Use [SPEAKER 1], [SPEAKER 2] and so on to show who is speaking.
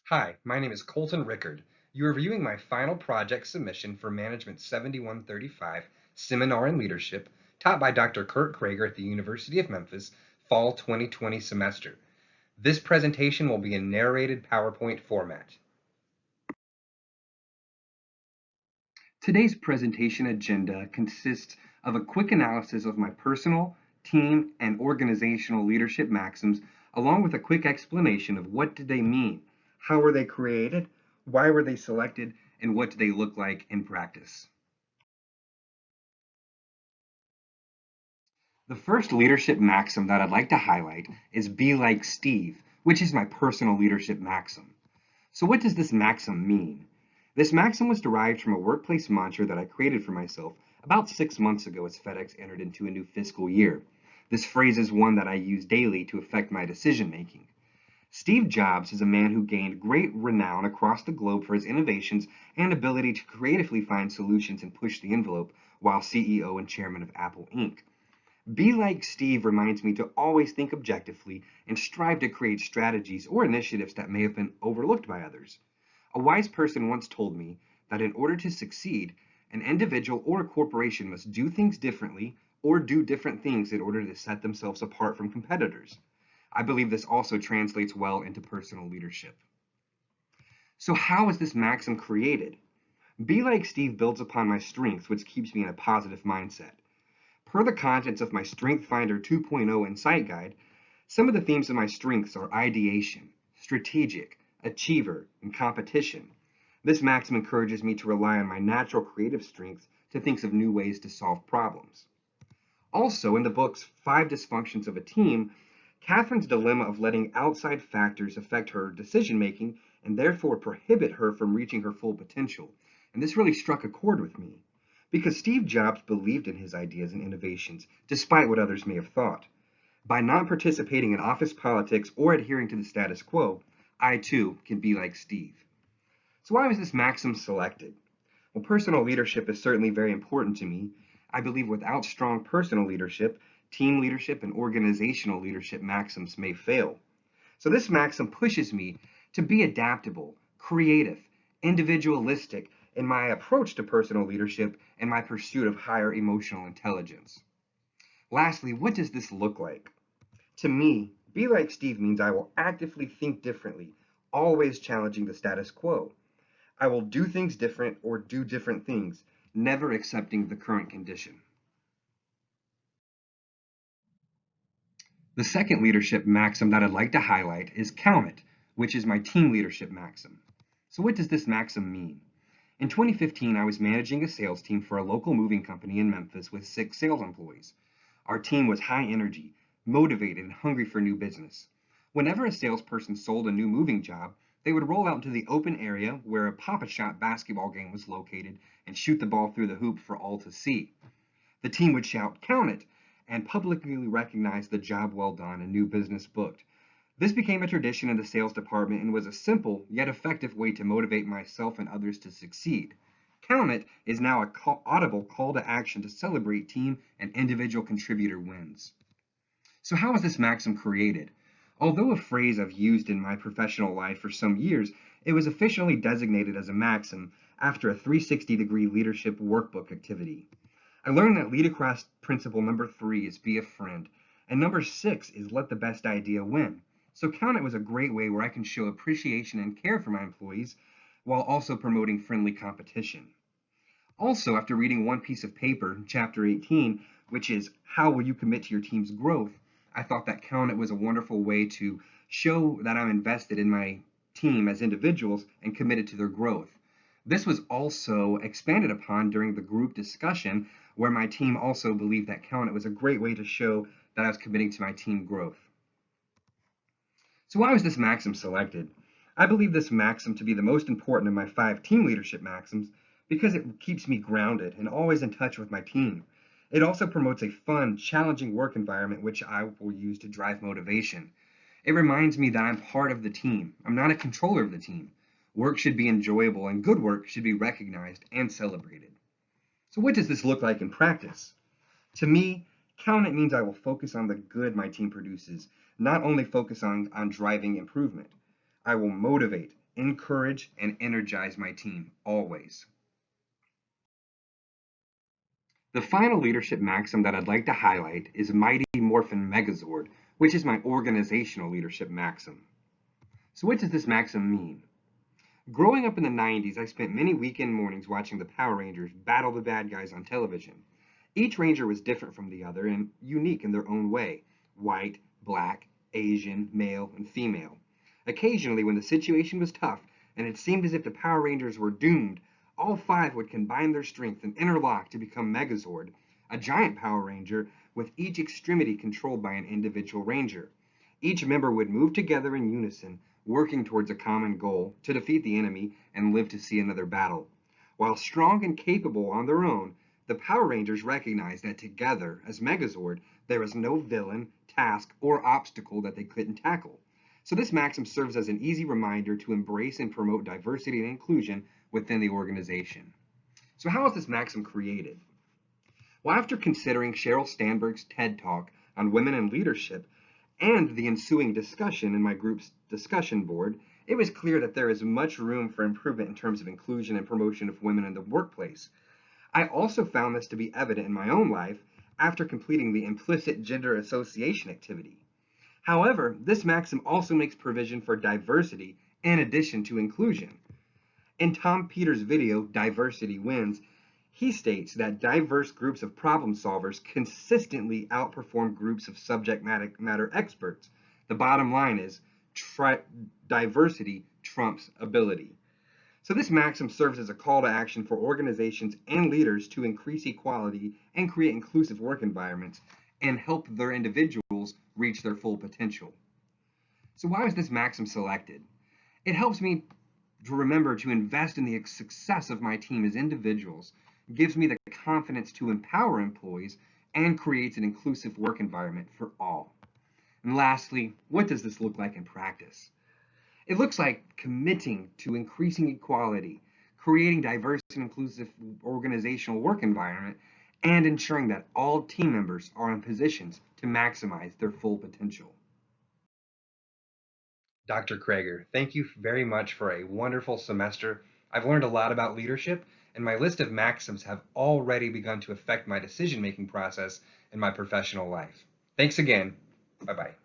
[SPEAKER 1] Hi, my name is Colton Rickard. You are reviewing my final project submission for Management 7135 Seminar in Leadership, taught by Dr. Kurt Krager at the University of Memphis, Fall 2020 semester. This presentation will be in narrated PowerPoint format. Today's presentation agenda consists of a quick analysis of my personal, team, and organizational leadership maxims, along with a quick explanation of what did they mean, how were they created, why were they selected, and what do they look like in practice. The first leadership maxim that I'd like to highlight is be like Steve, which is my personal leadership maxim. So what does this maxim mean? This maxim was derived from a workplace mantra that I created for myself about 6 months ago as FedEx entered into a new fiscal year. This phrase is one that I use daily to affect my decision making. Steve Jobs is a man who gained great renown across the globe for his innovations and ability to creatively find solutions and push the envelope while CEO and chairman of Apple Inc. Be like Steve reminds me to always think objectively and strive to create strategies or initiatives that may have been overlooked by others. A wise person once told me that in order to succeed, an individual or a corporation must do things differently or do different things in order to set themselves apart from competitors. I believe this also translates well into personal leadership. So how is this maxim created? Be like Steve builds upon my strengths, which keeps me in a positive mindset. Per the contents of my Strength Finder 2.0 Insight Guide, some of the themes of my strengths are ideation, strategic, achiever, and competition. This maxim encourages me to rely on my natural creative strengths to think of new ways to solve problems. Also, in the book's Five Dysfunctions of a Team, Catherine's dilemma of letting outside factors affect her decision making and therefore prohibit her from reaching her full potential. And this really struck a chord with me because Steve Jobs believed in his ideas and innovations despite what others may have thought. By not participating in office politics or adhering to the status quo, I too can be like Steve. So why was this maxim selected? Well, personal leadership is certainly very important to me. I believe without strong personal leadership, team leadership and organizational leadership maxims may fail. So this maxim pushes me to be adaptable, creative, individualistic in my approach to personal leadership and my pursuit of higher emotional intelligence. Lastly, what does this look like? To me, be like Steve means I will actively think differently, always challenging the status quo. I will do things different or do different things, never accepting the current condition. The second leadership maxim that I'd like to highlight is count it, which is my team leadership maxim. So what does this maxim mean? In 2015, I was managing a sales team for a local moving company in Memphis with 6 sales employees. Our team was high energy, motivated, and hungry for new business. Whenever a salesperson sold a new moving job, they would roll out into the open area where a Pop-A-Shot basketball game was located and shoot the ball through the hoop for all to see. The team would shout, "Count it," and publicly recognize the job well done and new business booked. This became a tradition in the sales department and was a simple yet effective way to motivate myself and others to succeed. Count it is now an audible call to action to celebrate team and individual contributor wins. So how was this maxim created? Although a phrase I've used in my professional life for some years, it was officially designated as a maxim after a 360-degree leadership workbook activity. I learned that lead across principle number 3 is be a friend, and number 6 is let the best idea win. So Count It was a great way where I can show appreciation and care for my employees while also promoting friendly competition. Also, after reading one piece of paper, chapter 18, which is how will you commit to your team's growth, I thought that Count It was a wonderful way to show that I'm invested in my team as individuals and committed to their growth. This was also expanded upon during the group discussion where my team also believed that Count It was a great way to show that I was committing to my team growth. So why was this maxim selected? I believe this maxim to be the most important of my 5 team leadership maxims because it keeps me grounded and always in touch with my team. It also promotes a fun, challenging work environment which I will use to drive motivation. It reminds me that I'm part of the team. I'm not a controller of the team. Work should be enjoyable and good work should be recognized and celebrated. So what does this look like in practice? To me, Count It means I will focus on the good my team produces, not only focus on driving improvement. I will motivate, encourage, and energize my team always. The final leadership maxim that I'd like to highlight is Mighty Morphin Megazord, which is my organizational leadership maxim. So what does this maxim mean? Growing up in the 90s, I spent many weekend mornings watching the Power Rangers battle the bad guys on television. Each Ranger was different from the other and unique in their own way: white, black, Asian, male, and female. Occasionally, when the situation was tough and it seemed as if the Power Rangers were doomed, all five would combine their strength and interlock to become Megazord, a giant Power Ranger with each extremity controlled by an individual Ranger. Each member would move together in unison, working towards a common goal to defeat the enemy and live to see another battle. While strong and capable on their own, the Power Rangers recognized that together, as Megazord, there was no villain, task, or obstacle that they couldn't tackle. So this maxim serves as an easy reminder to embrace and promote diversity and inclusion within the organization. So how was this maxim created? Well, after considering Sheryl Sandberg's TED Talk on women in leadership and the ensuing discussion in my group's discussion board, it was clear that there is much room for improvement in terms of inclusion and promotion of women in the workplace. I also found this to be evident in my own life after completing the implicit gender association activity. However, this maxim also makes provision for diversity in addition to inclusion. In Tom Peters' video, Diversity Wins, he states that diverse groups of problem solvers consistently outperform groups of subject matter experts. The bottom line is diversity trumps ability. So this maxim serves as a call to action for organizations and leaders to increase equality and create inclusive work environments and help their individuals reach their full potential. So why was this maxim selected? It helps me to remember to invest in the success of my team as individuals, gives me the confidence to empower employees, and creates an inclusive work environment for all. And lastly, what does this look like in practice? It looks like committing to increasing equality, creating diverse and inclusive organizational work environment, and ensuring that all team members are in positions to maximize their full potential. Dr. Krager, thank you very much for a wonderful semester. I've learned a lot about leadership, and my list of maxims have already begun to affect my decision-making process in my professional life. Thanks again. Bye-bye.